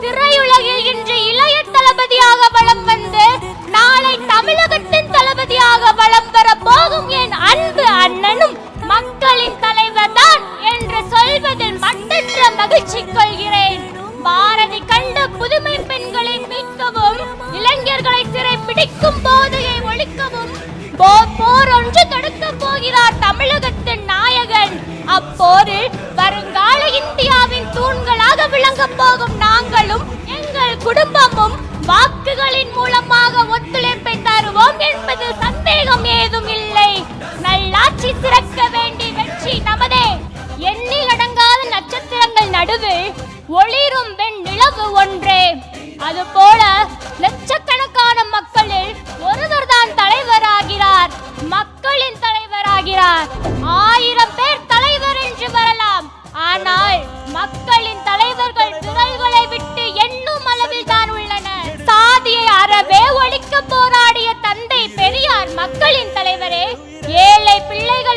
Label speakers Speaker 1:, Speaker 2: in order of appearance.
Speaker 1: திரையுலகில் இன்று இளைய தளபதியாக வலம் வந்து நாளை தமிழகத்தின் தளபதியாக வலம் பெற போகும் என் அன்பு அண்ணனும் மக்களின் தலைவர் தான் என்று சொல்வதில் மட்டற்ற மகிழ்ச்சி கொள்கிறேன். பாரதி கண்ட புதுமை பெண்களை மீட்கவும், இளைஞர்களை சிறை பிடிக்கும் போதையை ஒழிக்கவும் போர் ஒன்று தடுக்க போகிறார் தமிழகத்தின் நாயகன். அப்போரில் வருங்கால இந்தியாவின் தூண்களாக விளங்க போகும் நாங்களும் எங்கள் குடும்பமும் வாக்குகளின் மூலமாக ஒத்துழைப்பை தருவோம் என்பதில் சந்தேகம் ஏதும் இல்லை. நல்லாட்சி சிறக்க வேண்டிய வெற்றி நமதே. எண்ணில் அடங்காத நட்சத்திரங்கள் நடுவில் ஒளிரும் வெண் நிலவு ஒன்றே. அதுபோல லட்சக்கணக்கான மக்களில் ஒருவர் தான் தலைவராகிறார், மக்களின் தலைவராகிறார். 1000 பேர் தலைவர் என்று வரலாம், ஆனால் மக்களின் தலைவர்கள் விரல்களை விட்டு எண்ணும் அளவில் தான் உள்ளனர். சாதியை அறவே ஒழிக்க போராடிய தந்தை பெரியார் மக்களின் தலைவரே. ஏழை பிள்ளைகள்